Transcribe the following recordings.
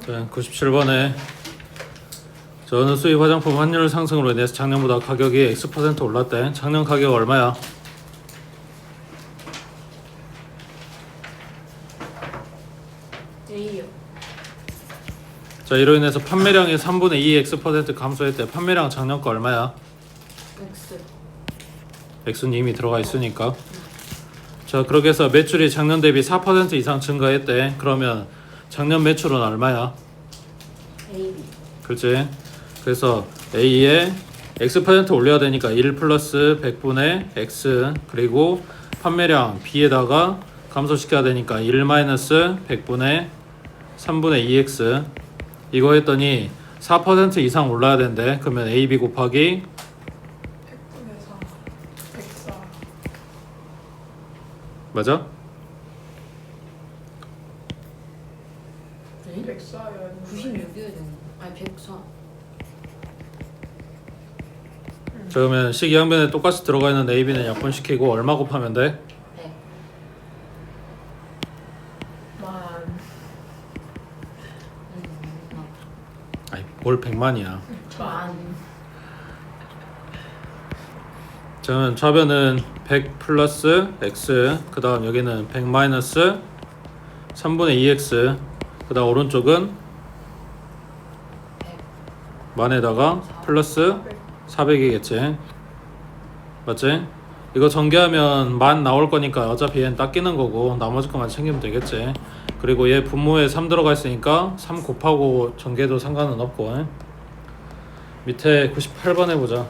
자, 97번에 어느 수입 화장품 환율 상승으로 인해서 작년보다 가격이 X% 올랐대. 작년 가격 얼마야? A요. 자, 이로 인해서 판매량이 3분의 2 X% 감소했대. 판매량 작년 거 얼마야? X. X는 이미 들어가 있으니까. 자, 그렇게 해서 매출이 작년 대비 4% 이상 증가했대. 그러면 작년 매출은 얼마야? AB. 그렇지? 그래서 A에 X% 올려야 되니까 1 플러스 100분의 X, 그리고 판매량 B에다가 감소시켜야 되니까 1 마이너스 100분의 3분의 2X. 이거 했더니 4% 이상 올라야 된대. 그러면 AB 곱하기 100분의 4 104 맞아? 104야 96이어야 되는. 아니 104. 자, 그러면 식이양변에 똑같이 들어가 있는 AB는 약분시키고 얼마 곱하면 돼? 100. 만 아니, 뭘 100만이야. 만. 자, 그러면 좌변은 100 플러스 X, 그 다음 여기는 100 마이너스 3분의 2X, 그 다음 오른쪽은 100. 만에다가 플러스 400이겠지. 맞지? 이거 전개하면 만 나올 거니까 어차피 얘는 딱 끼는 거고 나머지 것만 챙기면 되겠지. 그리고 얘 분모에 3 들어가 있으니까 3 곱하고 전개도 상관은 없고. 밑에 98번 해보자.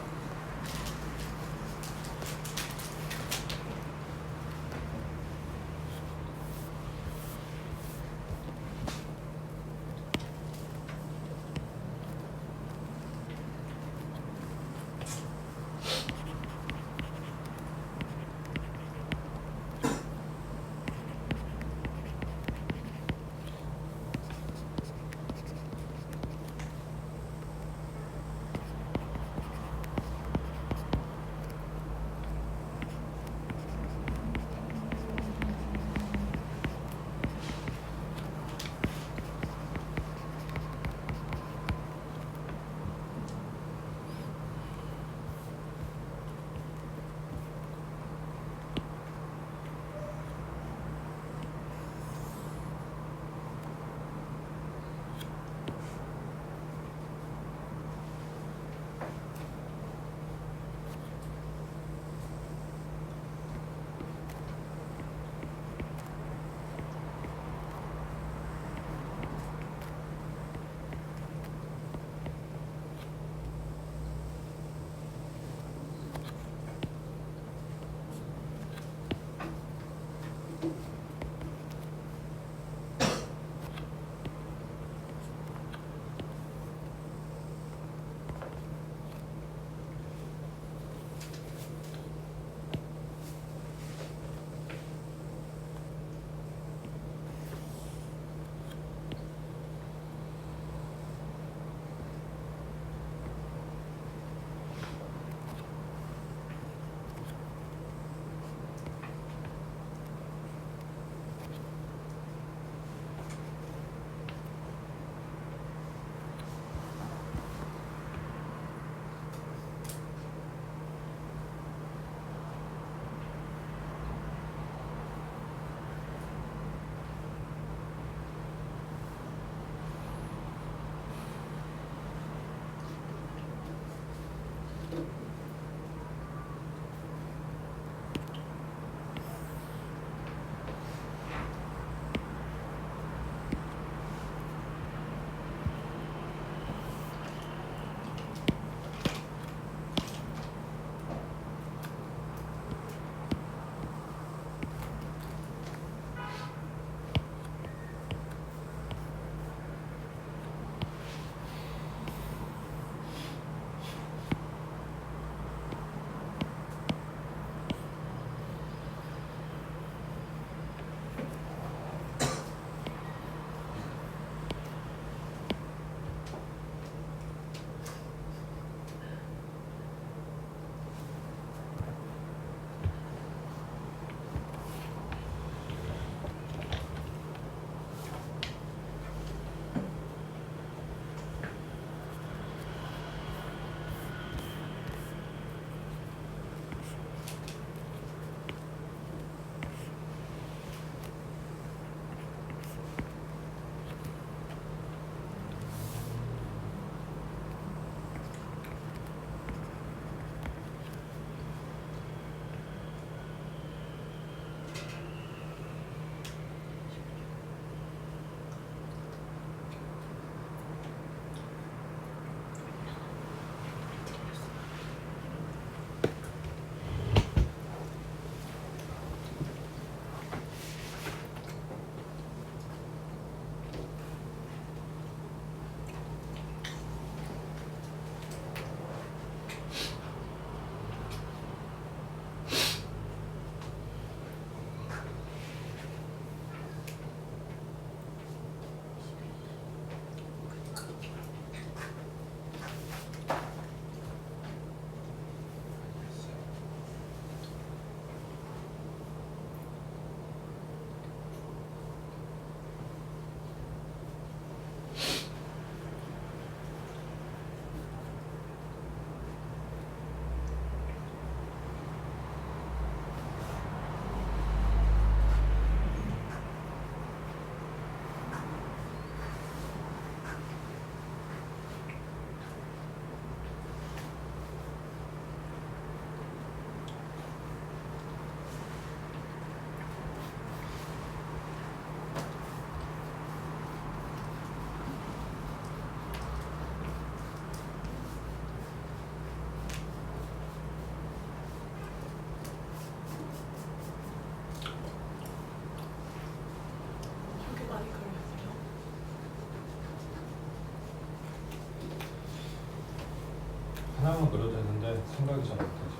하나만 그려도 되는데 생각이 잘 안 나지.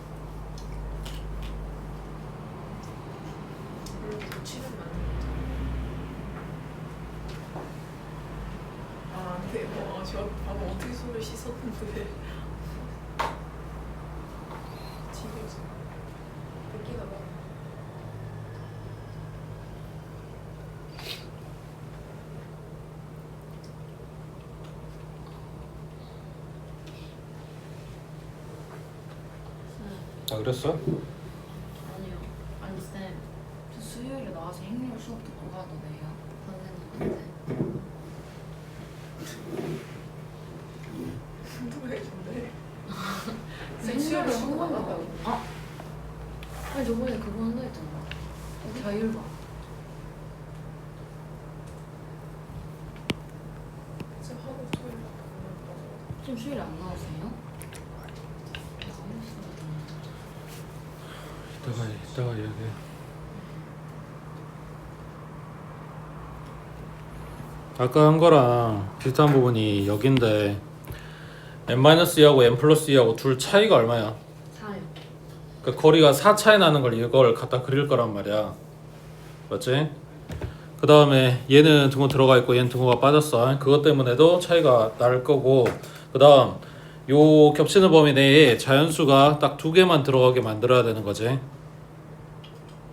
물론 붙이는 않는 거죠. 아, 근데 저 방금 어떻게 손을 씻었는데 집에서 뺏기나 봐. 아 그랬어? 아니요. 아니 쌤, 저 수요일에 나와서 행렬 수업 듣고 가도 돼요? 선생님한테. 누가 해준대? 행렬을 수요일에 수업 수업 안 한다고. 한다고? 아, 아니 저번에 그거 한다 했잖아. 자율반. 쌤 하루 토요일 안 좀 수요일에 안 나오세요? 이따가 이야기해. 아까 한 거랑 비슷한 부분이 여긴데 n-2하고 n+2하고 둘 차이가 얼마야? 4요. 그러니까 거리가 4 차이 나는 걸 이걸 갖다 그릴 거란 말이야. 맞지? 그 다음에 얘는 등호 들어가 있고 얘는 등호가 빠졌어. 그것 때문에도 차이가 날 거고, 그 다음 요 겹치는 범위 내에 자연수가 딱 2개만 들어가게 만들어야 되는 거지.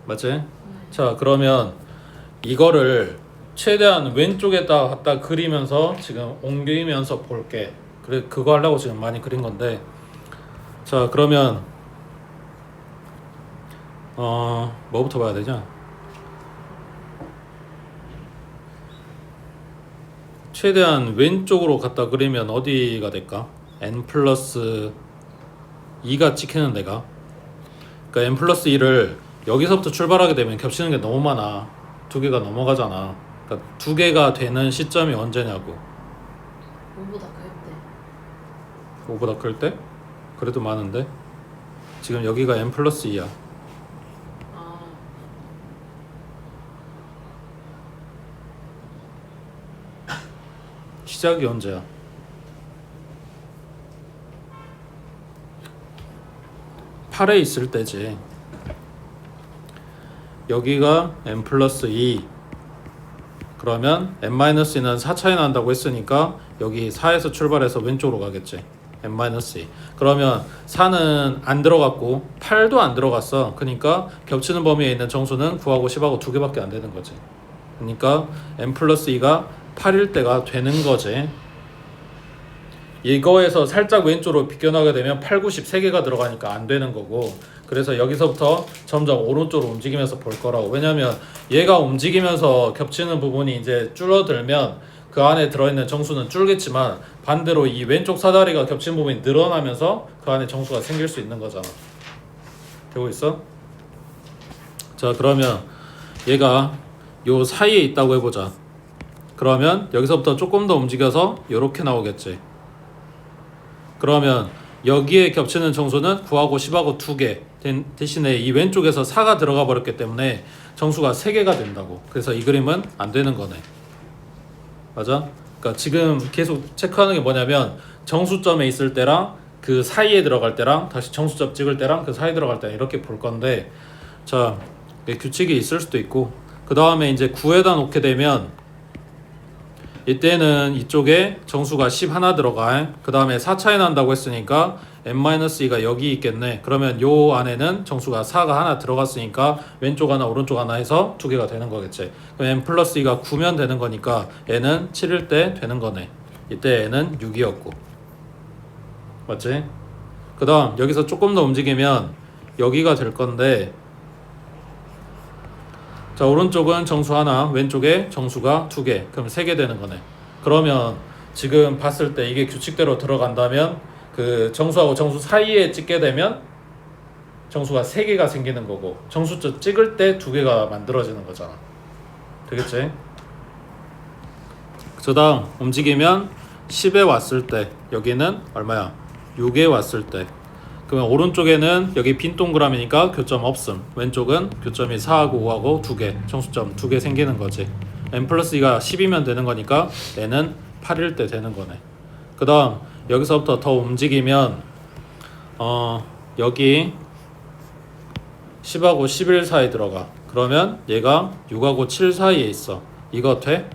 맞지? 자, 그러면 이거를 최대한 왼쪽에다 갖다 그리면서 지금 옮기면서 볼게. 그래, 그거 하려고 지금 많이 그린 건데. 자, 그러면 뭐부터 봐야 되냐? 최대한 왼쪽으로 갖다 그리면 어디가 될까? n+2가 찍히는 데가. 그러니까 n+2를 여기서부터 출발하게 되면 겹치는 게 너무 많아. 2개가 넘어가잖아. 그러니까 2개가 되는 시점이 언제냐고. 5보다 클 때. 5보다 클 때? 그래도 많은데? 지금 여기가 n+2야. 아, 시작이 언제야? (8에) 있을 때지. 여기가 n+2. 그러면 n-2는 4 차이 난다고 했으니까 여기 4에서 출발해서 왼쪽으로 가겠지. n-2. 그러면 4는 안 들어갔고 8도 안 들어갔어. 그러니까 겹치는 범위에 있는 정수는 9하고 10하고 2개밖에 안 되는 거지. 그러니까 n+2가 8일 때가 되는 거지. 이거에서 살짝 왼쪽으로 비껴나게 되면 8, 9, 10 3개가 들어가니까 안 되는 거고, 그래서 여기서부터 점점 오른쪽으로 움직이면서 볼 거라고. 왜냐면 얘가 움직이면서 겹치는 부분이 이제 줄어들면 그 안에 들어있는 정수는 줄겠지만 반대로 이 왼쪽 사다리가 겹친 부분이 늘어나면서 그 안에 정수가 생길 수 있는 거잖아. 되고 있어? 자, 그러면 얘가 요 사이에 있다고 해보자. 그러면 여기서부터 조금 더 움직여서 요렇게 나오겠지. 그러면 여기에 겹치는 정수는 9하고 10하고 2개 대신에 이 왼쪽에서 4가 들어가 버렸기 때문에 정수가 3개가 된다고. 그래서 이 그림은 안 되는 거네. 맞아? 그러니까 지금 계속 체크하는 게 뭐냐면 정수점에 있을 때랑 그 사이에 들어갈 때랑 다시 정수점 찍을 때랑 그 사이에 들어갈 때랑 이렇게 볼 건데, 자, 규칙이 있을 수도 있고, 그 다음에 이제 9에다 놓게 되면 이때는 이쪽에 정수가 10 하나 들어가. 그 다음에 4 차이 난다고 했으니까 n-2가 여기 있겠네. 그러면 요 안에는 정수가 4가 하나 들어갔으니까 왼쪽 하나 오른쪽 하나 해서 2개가 되는 거겠지. 그럼 n+2가 9면 되는 거니까 n은 7일 때 되는 거네. 이때 n은 6이었고. 맞지? 그 다음 여기서 조금 더 움직이면 여기가 될 건데, 자, 오른쪽은 정수 하나, 왼쪽에 정수가 2개. 그럼 3개 되는 거네. 그러면 지금 봤을 때 이게 규칙대로 들어간다면 그 정수하고 정수 사이에 찍게 되면 정수가 3개가 생기는 거고, 정수점 찍을 때 2개가 만들어지는 거잖아. 되겠지? 그 다음 움직이면 10에 왔을 때 여기는 얼마야? 6에 왔을 때. 그러면 오른쪽에는 여기 빈 동그라미니까 교점 없음. 왼쪽은 교점이 4하고 5하고 2개, 정수점 2개 생기는 거지. n+2가 10이면 되는 거니까 n은 8일 때 되는 거네. 그 다음 여기서부터 더 움직이면 여기 10하고 11 사이 들어가. 그러면 얘가 6하고 7 사이에 있어. 이거 돼?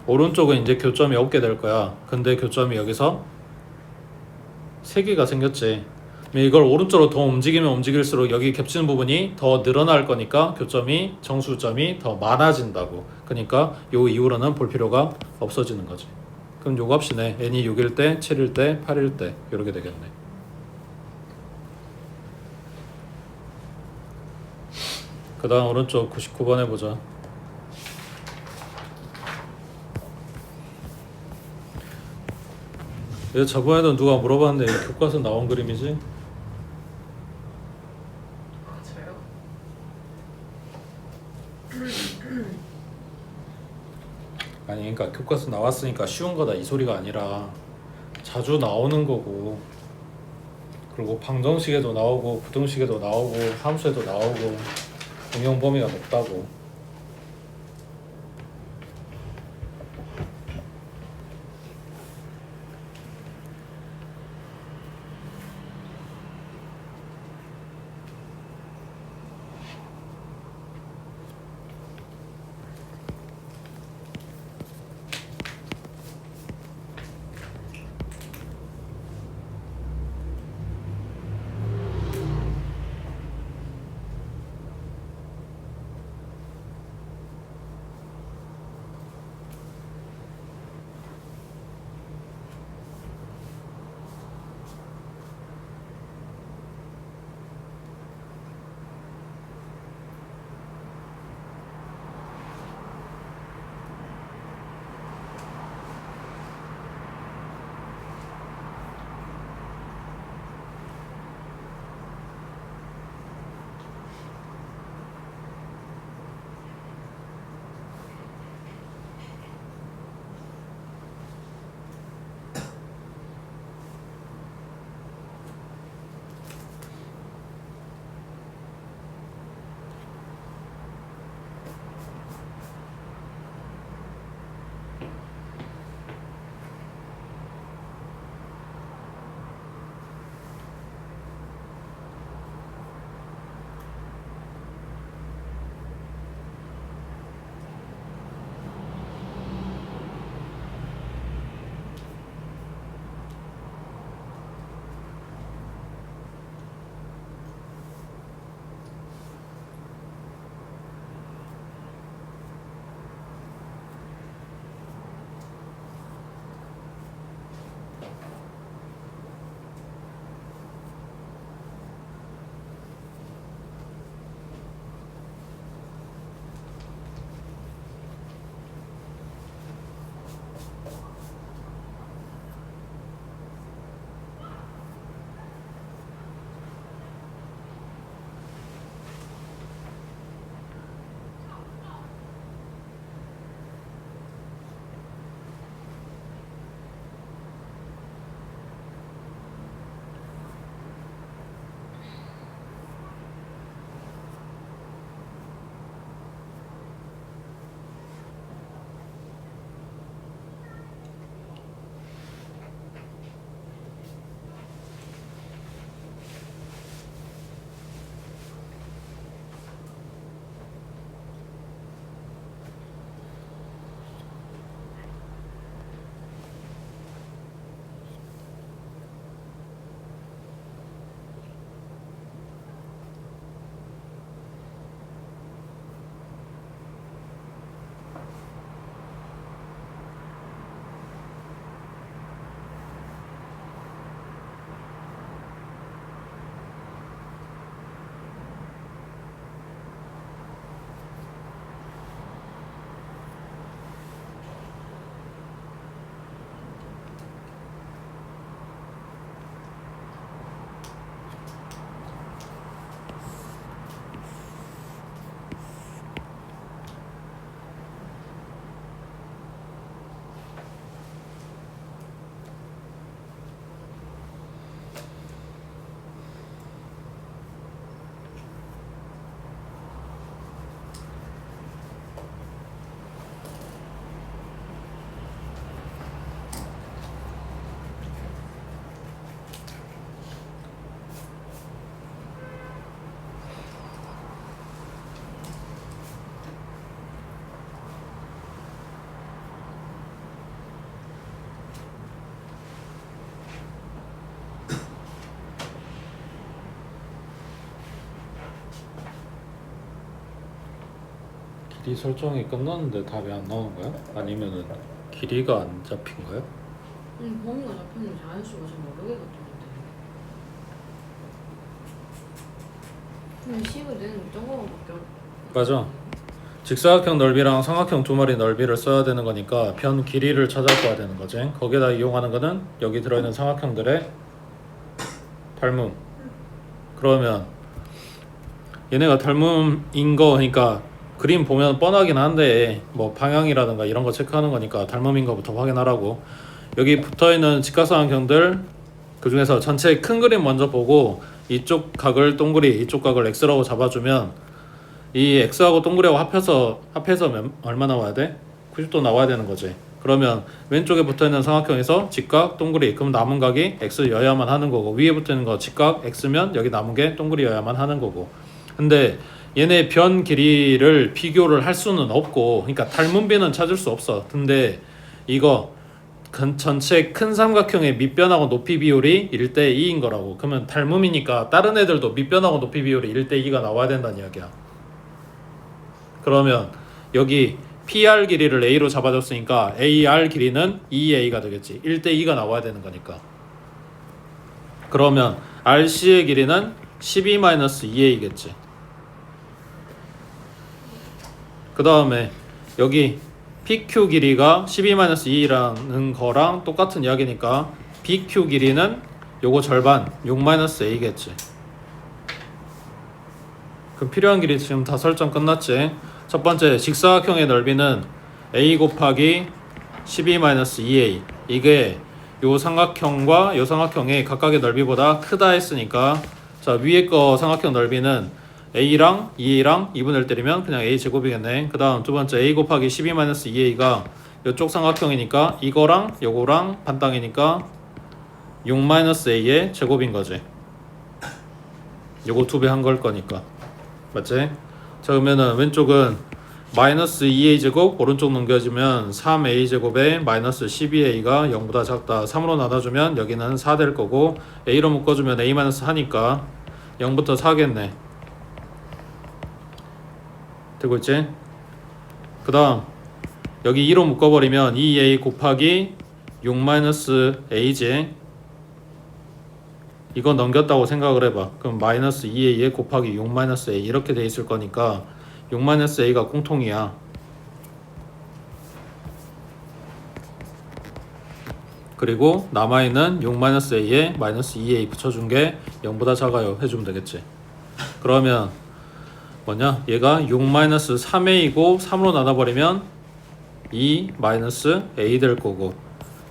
오른쪽은 이제 교점이 없게 될 거야. 근데 교점이 여기서 3개가 생겼지. 이걸 오른쪽으로 더 움직이면 움직일수록 여기 겹치는 부분이 더 늘어날 거니까 교점이 정수점이 더 많아진다고. 그러니까 요 이후로는 볼 필요가 없어지는 거지. 그럼 요 값이네. n이 6일 때, 7일 때, 8일 때 이렇게 되겠네. 그 다음 오른쪽 99번 해보자. 얘 저번에도 누가 물어봤는데 이 교과서 나온 그림이지? 아 저요? 아니 그러니까 교과서 나왔으니까 쉬운 거다 이 소리가 아니라 자주 나오는 거고, 그리고 방정식에도 나오고 부등식에도 나오고 함수에도 나오고 응용 범위가 높다고. 이 설정이 끝났는데 답이 안 나오는 거야? 아니면은 길이가 안 잡힌 거야? 범위가 잡혔는데 자연수가 잘 모르겠던데. 근데 식을 내는 게 저거밖에 맞아. 직사각형 넓이랑 삼각형 두 마리 넓이를 써야 되는 거니까 변 길이를 찾아봐야 되는 거지. 거기다 이용하는 거는 여기 들어있는 삼각형들의 닮음. 그러면 얘네가 닮음인 거 그러니까 그림 보면 뻔하긴 한데 뭐 방향이라든가 이런 거 체크하는 거니까 닮음인 거부터 확인하라고. 여기 붙어있는 직각삼각형들 그 중에서 전체 큰 그림 먼저 보고 이쪽 각을 동그리 이쪽 각을 x라고 잡아주면 이 x하고 동그리하고 합해서 얼마 나와야 돼? 90도 나와야 되는 거지. 그러면 왼쪽에 붙어있는 삼각형에서 직각 동그리 그럼 남은 각이 x여야만 하는 거고, 위에 붙어있는 거 직각 x면 여기 남은 게 동그리여야만 하는 거고. 근데 얘네 변 길이를 비교를 할 수는 없고, 그러니까 닮은 비는 찾을 수 없어. 근데 이거 전체 큰 삼각형의 밑변하고 높이 비율이 1대 2인 거라고. 그러면 닮음이니까 다른 애들도 밑변하고 높이 비율이 1대 2가 나와야 된다는 이야기야. 그러면 여기 PR 길이를 A로 잡아줬으니까 AR 길이는 2A가 되겠지. 1대 2가 나와야 되는 거니까. 그러면 RC의 길이는 12-2A겠지. 그 다음에 여기 PQ 길이가 12-2라는 거랑 똑같은 이야기니까 BQ 길이는 요거 절반 6-A겠지. 그럼 필요한 길이 지금 다 설정 끝났지. 첫 번째 직사각형의 넓이는 A 곱하기 12-2A. 이게 요 삼각형과 요 삼각형의 각각의 넓이보다 크다 했으니까, 자 위에 거 삼각형 넓이는 A랑 2A랑 2분의 1 때리면 그냥 A 제곱이겠네. 그 다음 두 번째 A 곱하기 12-2A가 요쪽 삼각형이니까 이거랑 요거랑 반땅이니까 6-A의 제곱인 거지. 요거 2배 한 걸 거니까. 맞지? 자 그러면은 왼쪽은 마이너스 2a 제곱, 오른쪽 넘겨주면 3a 제곱에 마이너스 12a가 0보다 작다. 3으로 나눠주면 여기는 4 될 거고, a로 묶어주면 a 마이너스 하니까 0부터 4겠네. 되고 있지? 그 다음 여기 2로 묶어버리면 2a 곱하기 6-a지. 이거 넘겼다고 생각을 해봐. 그럼 마이너스 2a 곱하기 6-a 이렇게 돼 있을 거니까 6-a가 공통이야. 그리고 남아있는 6-a에 마이너스 2a 붙여준 게 0보다 작아요 해주면 되겠지. 그러면 뭐냐? 얘가 6-3a이고 3으로 나눠버리면 2-a 될 거고,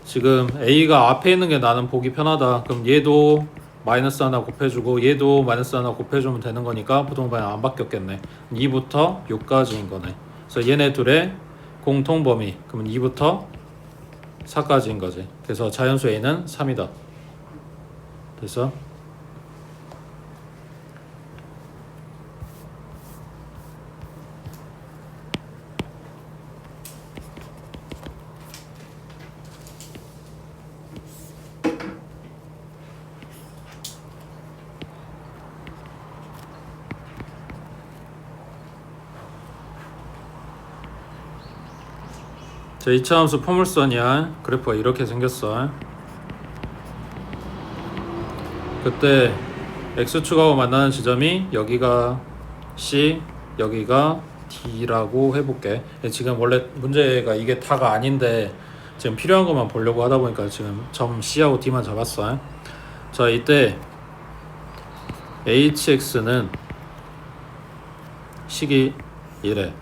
지금 a가 앞에 있는 게 나는 보기 편하다. 그럼 얘도 마이너스 하나 곱해주고 얘도 마이너스 하나 곱해주면 되는 거니까 부동반이 안 바뀌었겠네. 2부터 6까지인 거네. 그래서 얘네 둘의 공통 범위 그러면 2부터 4까지인 거지. 그래서 자연수 A는 3이다. 됐어? 자, 이차함수 포물선이야. 그래프가 이렇게 생겼어. 그때 x축하고 만나는 지점이 여기가 C, 여기가 D라고 해볼게. 지금 원래 문제가 이게 다가 아닌데 지금 필요한 것만 보려고 하다 보니까 지금 점 C하고 D만 잡았어. 자, 이때 HX는 식이 이래.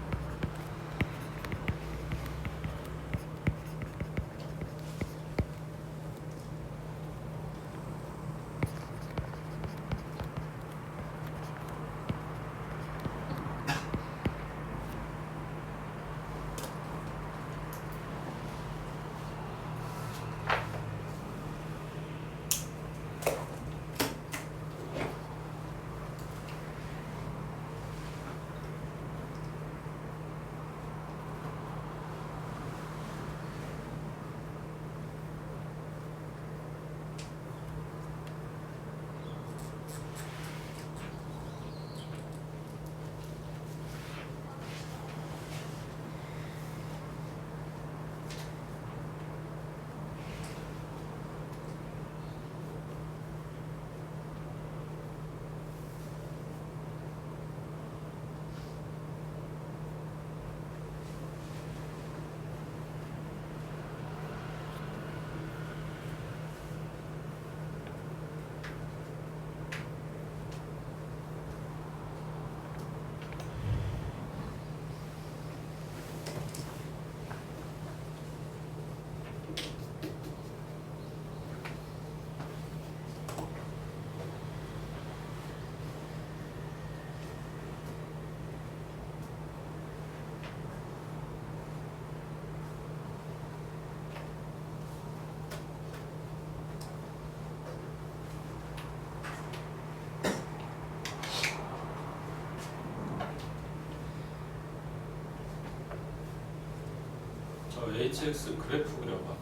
hx 그래프 그려봐.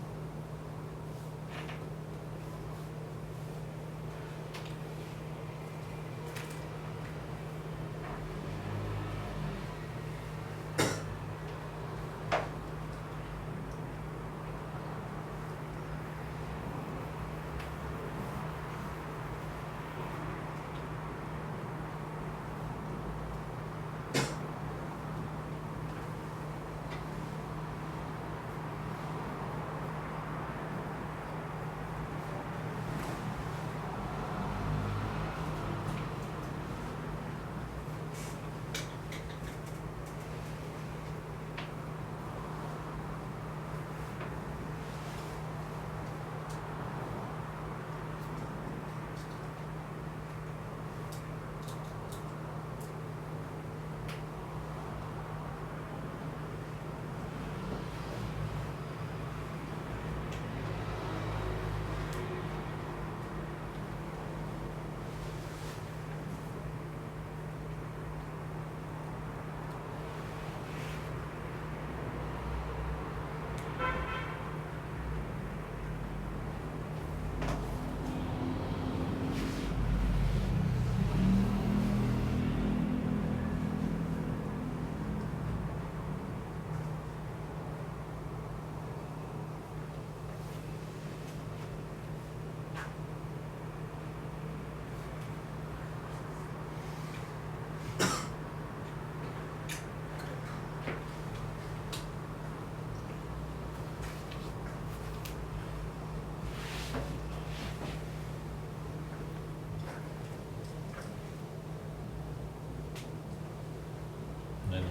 네네.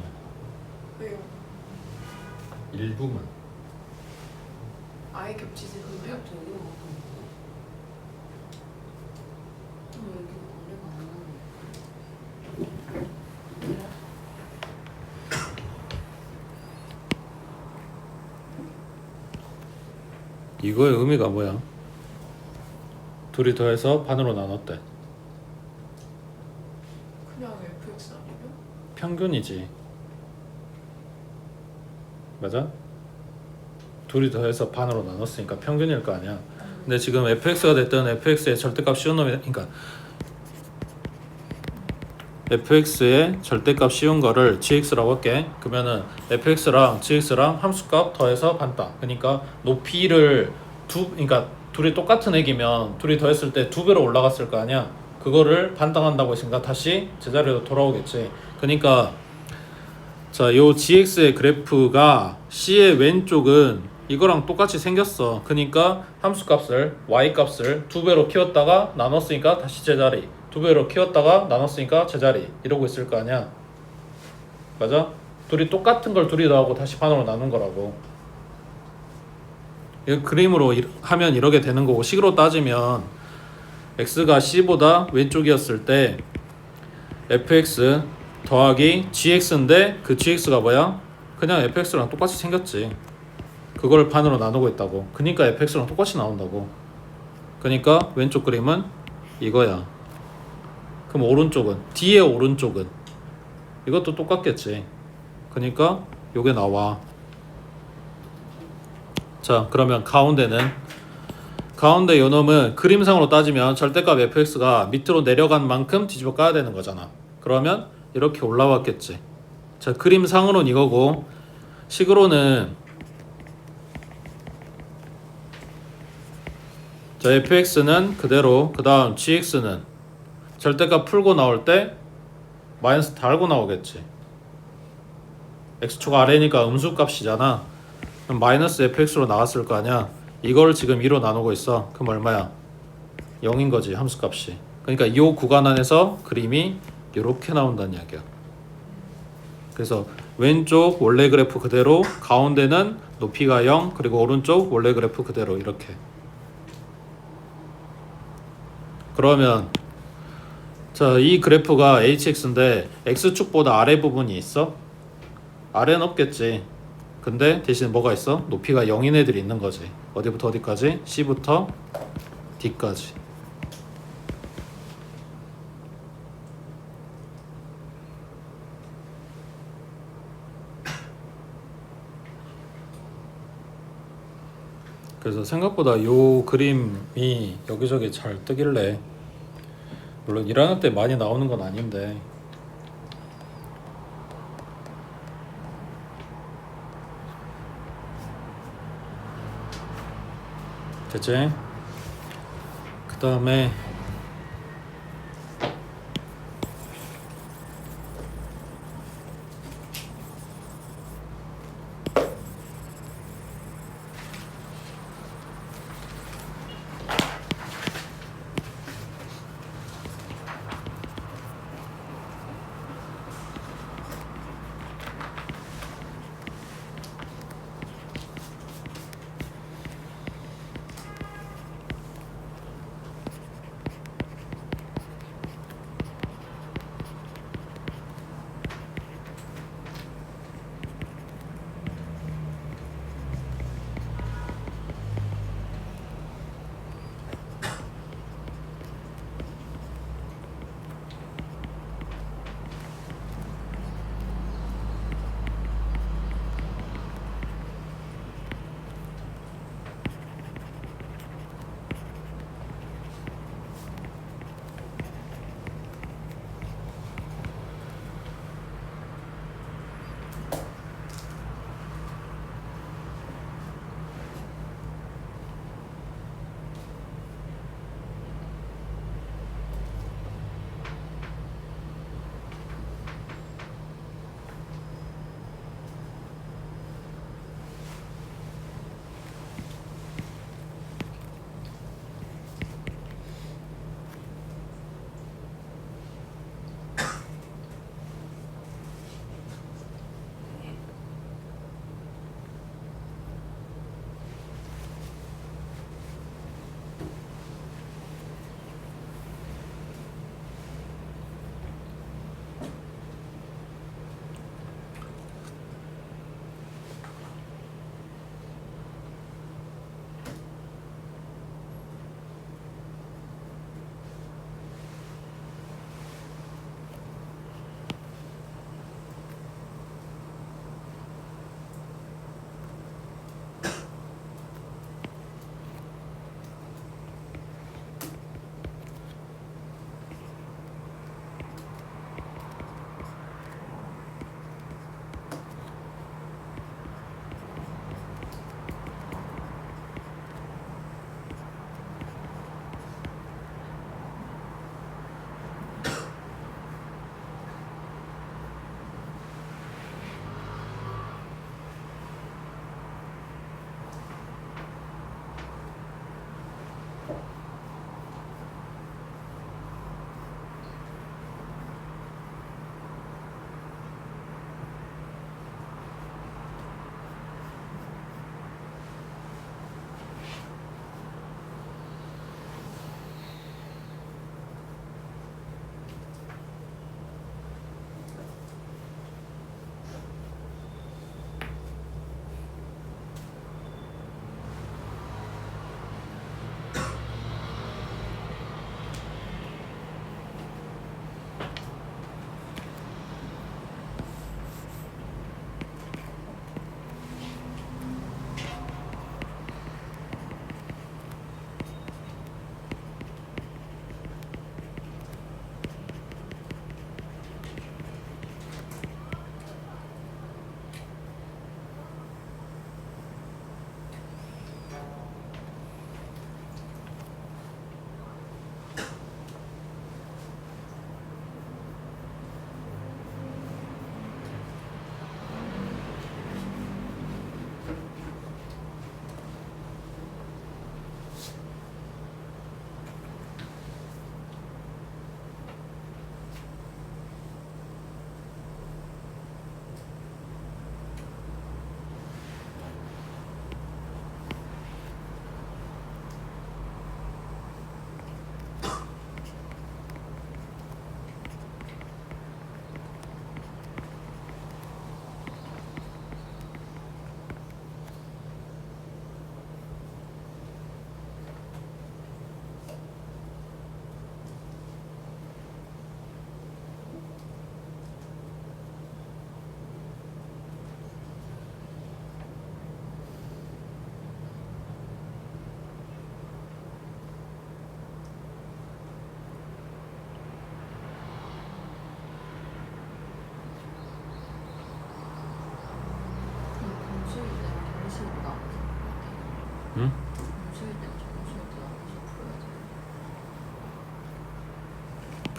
왜요? 일부만. 아예 겹치지 않나요? 이거의 의미가 뭐야? 둘이 더해서 반으로 나눴대. 그냥 fx 아니면? 평균이지. 맞아? 둘이 더해서 반으로 나눴으니까 평균일 거 아니야. 근데 지금 fx가 됐든 fx의 절대값 씌운 놈이, 그러니까 fx의 절대값 씌운 거를 gx라고 할게. 그러면은 fx랑 gx랑 함수값 더해서 반다. 그러니까 높이를 그러니까 둘이 똑같은 액이면 둘이 더했을 때 2배로 올라갔을 거 아니야. 그거를 반당한다고 했으니까 다시 제자리로 돌아오겠지. 그러니까 자, 요 gx의 그래프가 c의 왼쪽은 이거랑 똑같이 생겼어. 그러니까 함수값을 y값을 2배로 키웠다가 나눴으니까 다시 제자리, 2배로 키웠다가 나눴으니까 제자리 이러고 있을 거 아니야. 맞아? 둘이 똑같은 걸 둘이 더하고 다시 반으로 나눈 거라고. 이 그림으로 하면 이렇게 되는 거고, 식으로 따지면 x가 c보다 왼쪽이었을 때 fx 더하기 gx인데 그 gx가 뭐야? 그냥 fx랑 똑같이 생겼지. 그걸 반으로 나누고 있다고. 그러니까 fx랑 똑같이 나온다고. 그러니까 왼쪽 그림은 이거야. 그럼 오른쪽은, D의 오른쪽은 이것도 똑같겠지. 그러니까 요게 나와. 자, 그러면 가운데 요놈은 그림상으로 따지면 절대값 fx가 밑으로 내려간 만큼 뒤집어 까야 되는 거잖아. 그러면 이렇게 올라왔겠지. 자, 그림상으로는 이거고, 식으로는 자, fx는 그대로, 그 다음 gx는 절대값 풀고 나올 때 마이너스 달고 나오겠지. x축 아래니까 음수값이잖아. 그럼 마이너스 fx로 나왔을 거 아니야. 이걸 지금 2로 나누고 있어. 그럼 얼마야? 0인 거지, 함수값이. 그러니까 이 구간 안에서 그림이 이렇게 나온다는 이야기야. 그래서 왼쪽 원래 그래프 그대로, 가운데는 높이가 0, 그리고 오른쪽 원래 그래프 그대로 이렇게. 그러면 자, 이 그래프가 hx인데 x축보다 아래 부분이 있어? 아래는 없겠지. 근데 대신 뭐가 있어? 높이가 0인 애들이 있는 거지. 어디부터 어디까지? C부터 D까지. 그래서 생각보다 요 그림이 여기저기 잘 뜨길래, 물론 1학년 때 많이 나오는 건 아닌데 됐지? 그 다음에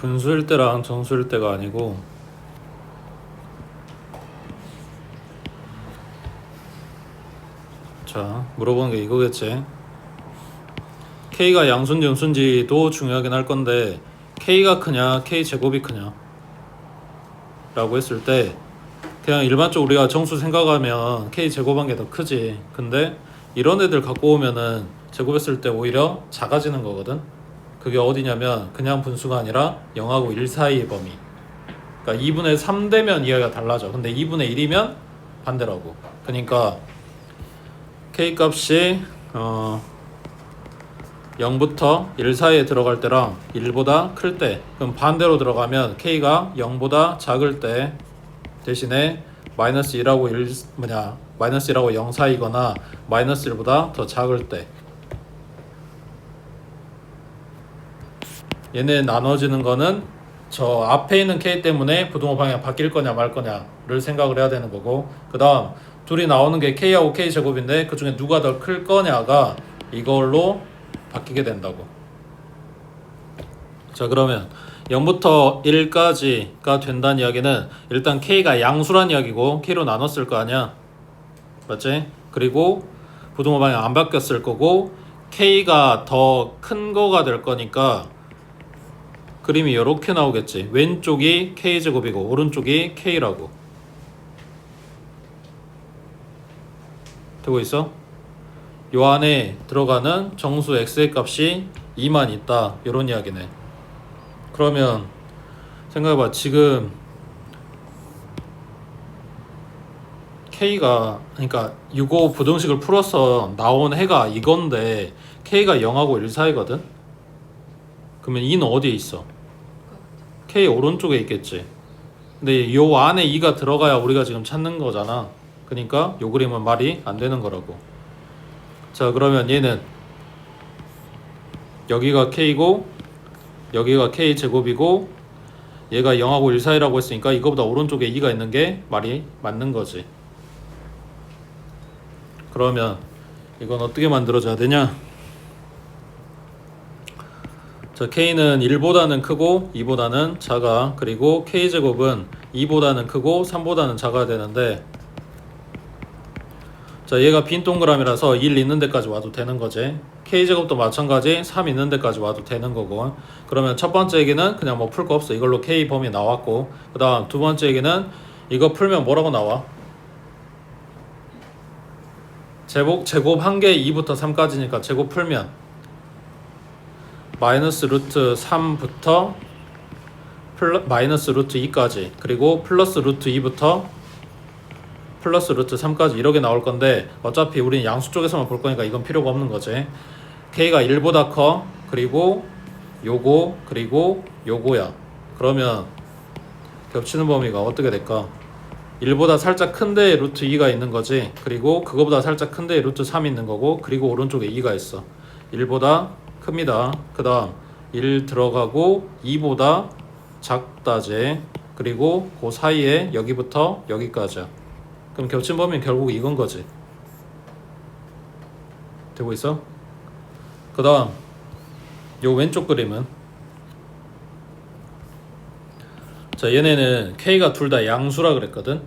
분수일 때랑 정수일 때가 아니고 자 물어보는 게 이거겠지. K가 양수인지 음수인지도 중요하긴 할 건데 K가 크냐 K 제곱이 크냐 라고 했을 때 그냥 일반적으로 우리가 정수 생각하면 K 제곱한 게 더 크지. 근데 이런 애들 갖고 오면은 제곱했을 때 오히려 작아지는 거거든. 그게 어디냐면 그냥 분수가 아니라 0하고 1 사이의 범위. 그러니까 2분의 3 되면 이해가 달라져. 근데 2분의 1이면 반대라고. 그러니까 K 값이 0부터 1 사이에 들어갈 때랑 1보다 클 때, 그럼 반대로 들어가면 K가 0보다 작을 때 대신에 마이너스 1하고 0 사이거나 마이너스 1보다 더 작을 때 얘네 나눠지는 거는 저 앞에 있는 K 때문에 부동호 방향 바뀔 거냐 말 거냐를 생각을 해야 되는 거고, 그 다음 둘이 나오는 게 K하고 K 제곱인데 그 중에 누가 더 클 거냐가 이걸로 바뀌게 된다고. 자 그러면 0부터 1까지가 된다는 이야기는 일단 K가 양수란 이야기고 K로 나눴을 거 아니야, 맞지? 그리고 부동호 방향 안 바뀌었을 거고 K가 더 큰 거가 될 거니까 그림이 이렇게 나오겠지. 왼쪽이 K제곱이고 오른쪽이 K라고 되고 있어. 요 안에 들어가는 정수 X의 값이 2만 있다, 이런 이야기네. 그러면 생각해봐. 지금 K가, 그러니까 이거 부등식을 풀어서 나온 해가 이건데 K가 0하고 1 사이거든. 그러면 2는 어디에 있어? K 오른쪽에 있겠지. 근데 요 안에 2가 들어가야 우리가 지금 찾는 거잖아. 그러니까 요 그림은 말이 안 되는 거라고. 자 그러면 얘는 여기가 K고 여기가 K 제곱이고 얘가 0하고 1 사이라고 했으니까 이거보다 오른쪽에 2가 있는 게 말이 맞는 거지. 그러면 이건 어떻게 만들어져야 되냐? 자 K는 1보다는 크고 2보다는 작아. 그리고 K제곱은 2보다는 크고 3보다는 작아야 되는데, 자 얘가 빈 동그라미라서 1 있는 데까지 와도 되는 거지. K제곱도 마찬가지 3 있는 데까지 와도 되는 거고. 그러면 첫 번째 얘기는 그냥 뭐 풀 거 없어. 이걸로 K 범위 나왔고, 그 다음 두 번째 얘기는 이거 풀면 뭐라고 나와? 제곱 한 개 2부터 3까지니까 제곱 풀면 마이너스 루트 3부터 마이너스 루트 2까지, 그리고 플러스 루트 2부터 플러스 루트 3까지 이렇게 나올 건데 어차피 우리는 양수 쪽에서만 볼 거니까 이건 필요가 없는 거지. K가 1보다 커. 그리고 요거 그리고 요거야. 그러면 겹치는 범위가 어떻게 될까? 1보다 살짝 큰데 루트 2가 있는 거지. 그리고 그거보다 살짝 큰데 루트 3이 있는 거고, 그리고 오른쪽에 2가 있어. 1보다 큽니다. 그 다음 1 들어가고 2보다 작다제. 그리고 그 사이에 여기부터 여기까지야. 그럼 겹친 범위는 결국 이건 거지. 되고 있어? 그 다음 요 왼쪽 그림은, 자 얘네는 K가 둘 다 양수라 그랬거든.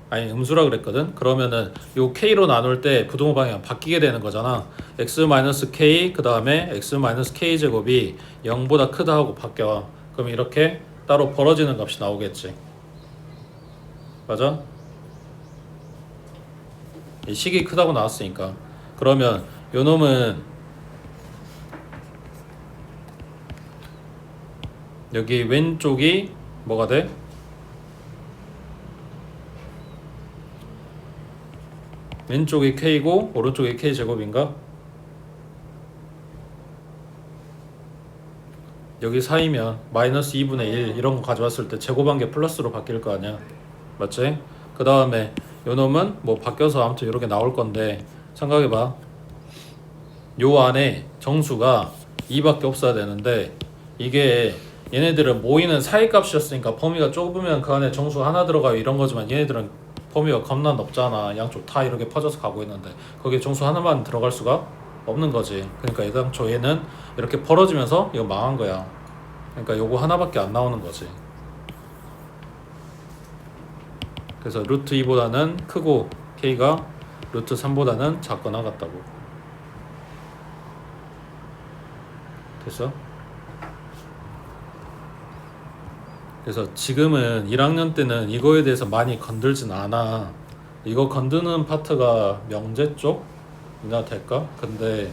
아니 음수라 그랬거든. 그러면은 요 K로 나눌 때 부동호 방향 바뀌게 되는 거잖아. X-K 그 다음에 X-K 제곱이 0보다 크다 하고 바뀌어. 그럼 이렇게 따로 벌어지는 값이 나오겠지. 맞아? 이 식이 크다고 나왔으니까. 그러면 요 놈은 여기 왼쪽이 뭐가 돼? 왼쪽이 K고 오른쪽이 K 제곱인가? 여기 사이면 마이너스 2분의 1 이런 거 가져왔을 때 제곱한 게 플러스로 바뀔 거 아니야, 맞지? 그 다음에 요 놈은 뭐 바뀌어서 아무튼 이렇게 나올 건데, 생각해봐. 요 안에 정수가 2밖에 없어야 되는데 이게 얘네들은 모이는 사이값이었으니까 범위가 좁으면 그 안에 정수 하나 들어가요 이런 거지만, 얘네들은 범위가 겁나 넓잖아. 양쪽 다 이렇게 퍼져서 가고 있는데 거기에 정수 하나만 들어갈 수가 없는 거지. 그러니까 애당초 얘는 이렇게 벌어지면서 이거 망한 거야. 그러니까 요거 하나밖에 안 나오는 거지. 그래서 루트 2보다는 크고 k가 루트 3보다는 작거나 같다고. 됐어? 그래서 지금은 1학년 때는 이거에 대해서 많이 건들진 않아. 이거 건드는 파트가 명제 쪽이나 될까? 근데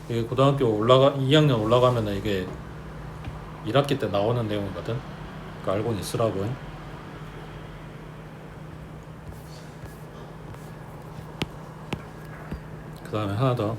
이게 고등학교 2학년 올라가면은 이게 1학기 때 나오는 내용이거든. 그러니까 알고는 있으라고. 그 다음에 하나 더.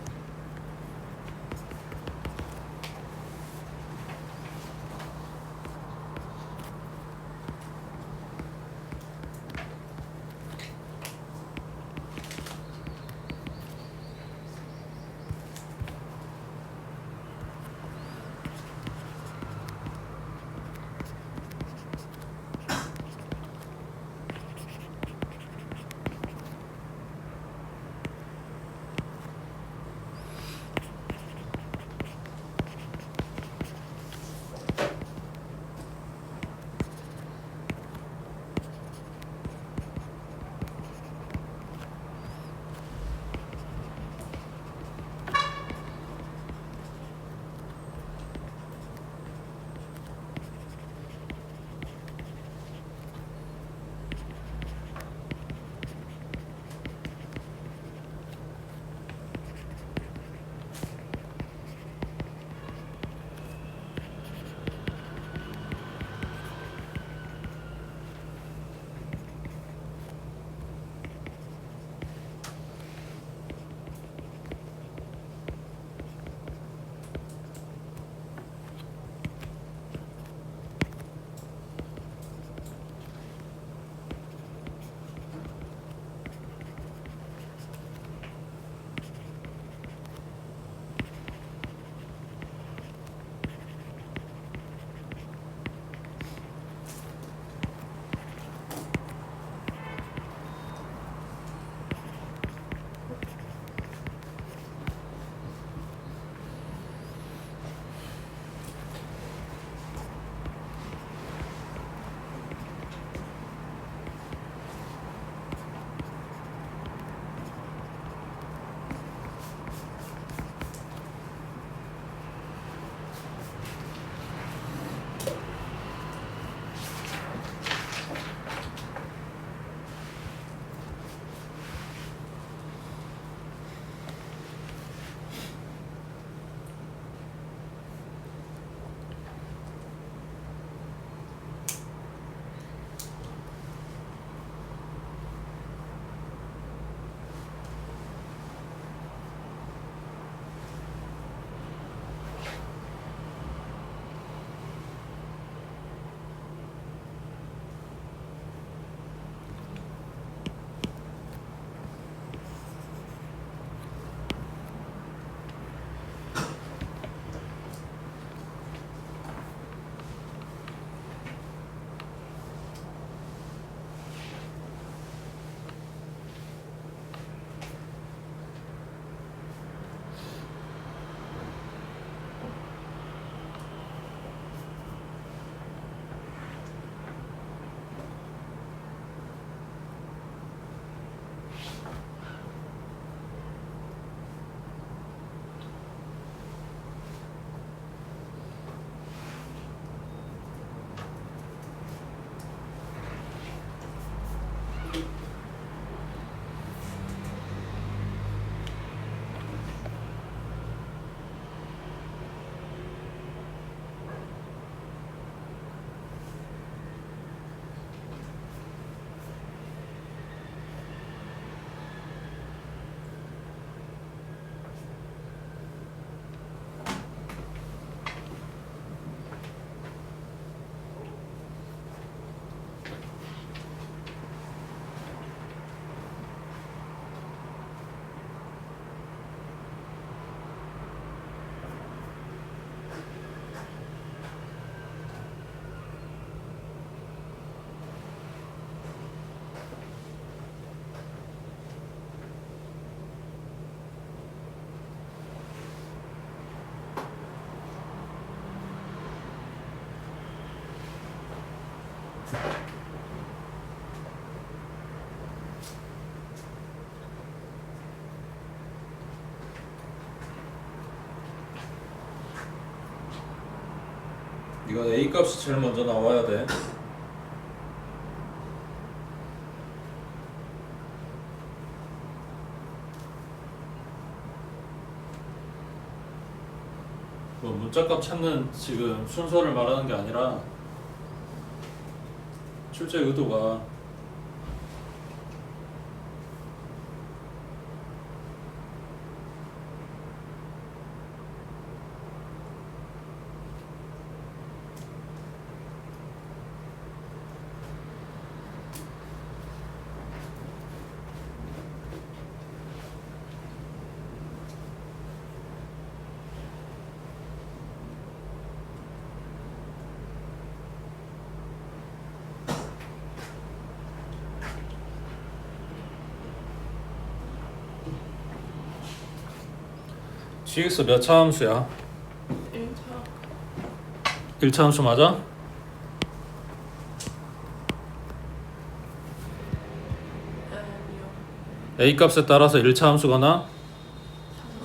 이건 A 값이 제일 먼저 나와야 돼. 뭐 문자값 찾는 지금 순서를 말하는 게 아니라 출제 의도가 gx 몇 차 함수야? 1차 1차 함수 맞아? 아니요. A 값에 따라서 1차 함수거나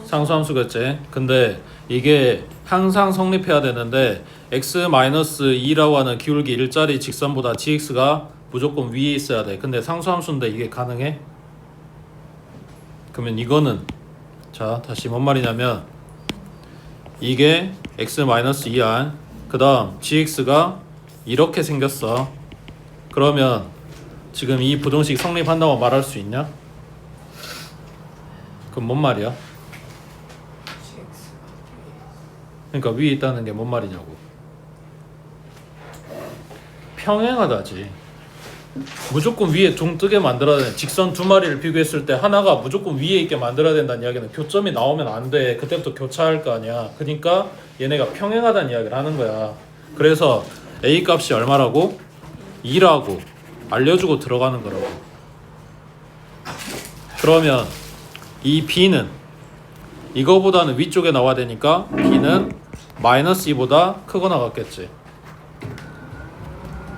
상수함수겠지. 근데 이게 항상 성립해야 되는데 x-2라고 하는 기울기 일자리 직선보다 gx가 무조건 위에 있어야 돼. 근데 상수함수인데 이게 가능해? 그러면 이거는 자 다시 뭔 말이냐면 이게 x-2야. 그 다음 gx가 이렇게 생겼어. 그러면 지금 이 부등식 성립한다고 말할 수 있냐? 그럼 뭔 말이야? GX가 그러니까 위에 있다는 게 뭔 말이냐고. 평행하다지. 무조건 위에 둥 뜨게 만들어야 돼. 직선 두 마리를 비교했을 때 하나가 무조건 위에 있게 만들어야 된다는 이야기는 교점이 나오면 안 돼. 그때부터 교차할 거 아니야. 그러니까 얘네가 평행하다는 이야기를 하는 거야. 그래서 A 값이 얼마라고? 2라고 알려주고 들어가는 거라고. 그러면 이 B는 이거보다는 위쪽에 나와야 되니까 B는 -2보다 크거나 같겠지.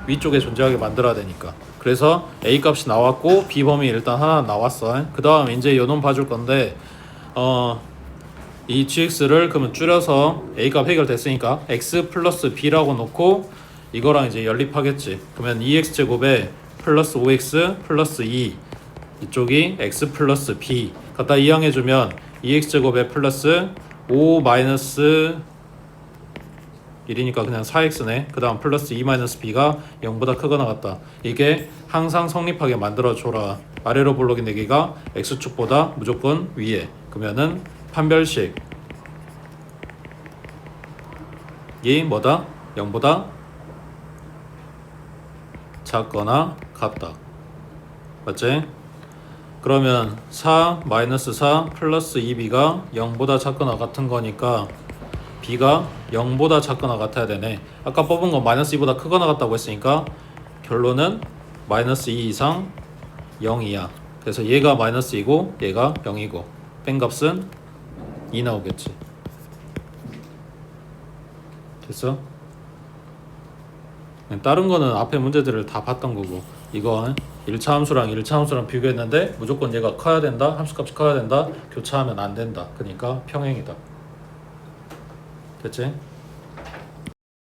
위쪽에 존재하게 만들어야 되니까. 그래서 A 값이 나왔고 B 범위 일단 하나 나왔어. 그 다음 이제 요놈 봐줄 건데 이 gx를 그러면 줄여서 A 값 해결됐으니까 x 플러스 b라고 놓고 이거랑 이제 연립하겠지. 그러면 2x 제곱에 플러스 5x 플러스 2 이쪽이 x 플러스 b 갖다 이항해주면 2x 제곱에 플러스 5 마이너스 1이니까 그냥 4x네. 그 다음 플러스 2 마이너스 b가 0보다 크거나 같다. 이게 항상 성립하게 만들어줘라. 아래로 볼록이 내기가 x축보다 무조건 위에. 그러면은 판별식 이 뭐다? 0보다 작거나 같다. 맞지? 그러면 4 마이너스 4 플러스 2b가 0보다 작거나 같은 거니까 b가 0보다 작거나 같아야 되네. 아까 뽑은 건 마이너스 2보다 크거나 같다고 했으니까 결론은 마이너스 2 이상 0이야. 그래서 얘가 마이너스 2고 얘가 0이고 뺀 값은 2 나오겠지. 됐어? 다른 거는 앞에 문제들을 다 봤던 거고 이건 1차 함수랑 1차 함수랑 비교했는데 무조건 얘가 커야 된다. 함수값이 커야 된다. 교차하면 안 된다. 그러니까 평행이다. 됐지?